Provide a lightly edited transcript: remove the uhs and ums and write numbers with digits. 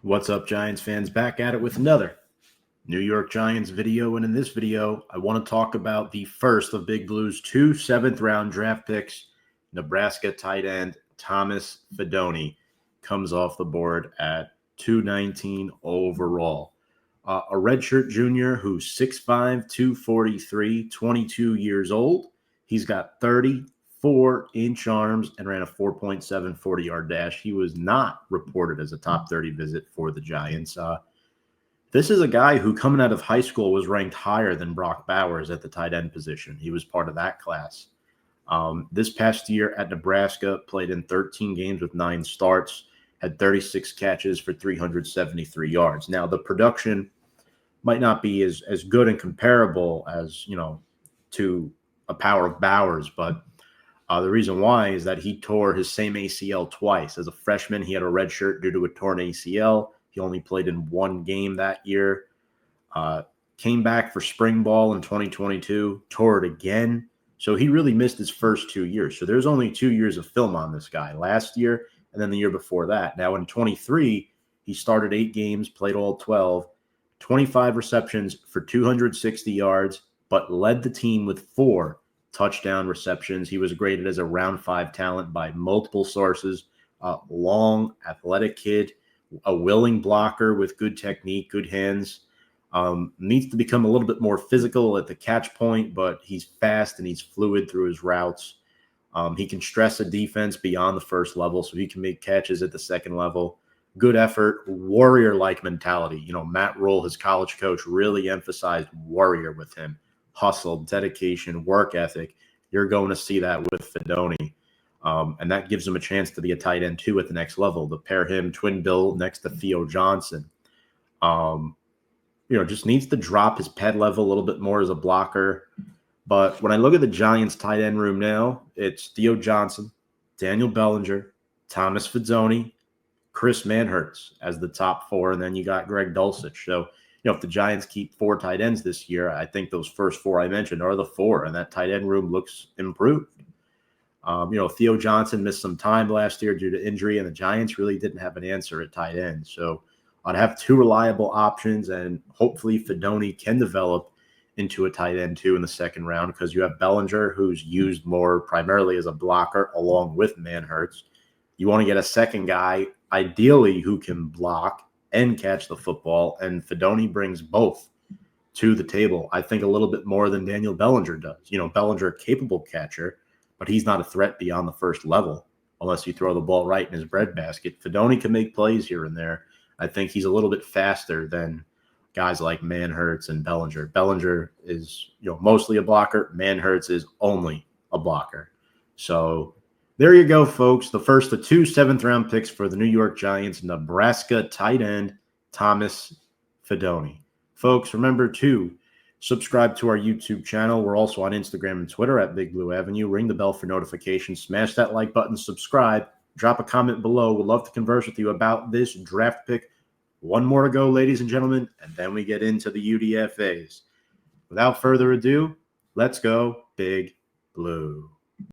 What's up, Giants fans? Back at it with another New York Giants video. And in this video, I want to talk about the first of Big Blue's two seventh-round draft picks. Nebraska tight end Thomas Fidone comes off the board at 219 overall. A redshirt junior who's 6'5", 243, 22 years old. He's got 34-inch arms and ran a 4.7 40-yard dash. He was not reported as a top 30 visit for the Giants. This is a guy who, coming out of high school, was ranked higher than Brock Bowers at the tight end position. He was part of that class. This past year at Nebraska, played in 13 games with 9 starts, had 36 catches for 373 yards. Now, the production might not be as good and comparable as, to a power of Bowers, but the reason why is that he tore his same ACL twice. As a freshman, he had a red shirt due to a torn ACL. He only played in 1 game that year. Came back for spring ball in 2022, tore it again. So he really missed his first 2 years. So there's only 2 years of film on this guy, last year and then the year before that. Now in 23, he started 8 games, played all 12, 25 receptions for 260 yards, but led the team with 4 touchdown receptions. He was graded as a round 5 talent by multiple sources. Long, athletic kid, a willing blocker with good technique, good hands. Needs to become a little bit more physical at the catch point, but he's fast and he's fluid through his routes. He can stress a defense beyond the first level, so he can make catches at the second level. Good effort, warrior-like mentality. Matt Rule, his college coach, really emphasized warrior with him. Hustle, dedication, work ethic. You're going to see that with Fidone. And that gives him a chance to be a tight end, too, at the next level. To pair him, twin bill, next to Theo Johnson. Just needs to drop his ped level a little bit more as a blocker. But when I look at the Giants tight end room now, it's Theo Johnson, Daniel Bellinger, Thomas Fidone, Chris Manhertz as the top 4, and then you got Greg Dulcich. So, if the Giants keep 4 tight ends this year, I think those first 4 I mentioned are the 4, and that tight end room looks improved. Theo Johnson missed some time last year due to injury, and the Giants really didn't have an answer at tight end. So I'd have 2 reliable options, and hopefully Fidone can develop into a tight end, too, in the second round, because you have Bellinger, who's used more primarily as a blocker along with Manhertz. You want to get a second guy, ideally, who can block and catch the football, and Fidone brings both to the table. I think a little bit more than Daniel Bellinger does. Bellinger, a capable catcher, but he's not a threat beyond the first level unless you throw the ball right in his breadbasket. Fidone can make plays here and there. I think he's a little bit faster than guys like Manhertz and Bellinger. Bellinger is, mostly a blocker. Manhertz is only a blocker. So there you go, folks. The first of 2 seventh-round picks for the New York Giants, Nebraska tight end Thomas Fidone. Folks, remember to subscribe to our YouTube channel. We're also on Instagram and Twitter at bigblueavenue. Ring the bell for notifications. Smash that like button. Subscribe. Drop a comment below. We'd love to converse with you about this draft pick. 1 more to go, ladies and gentlemen, and then we get into the UDFAs. Without further ado, let's go Big Blue.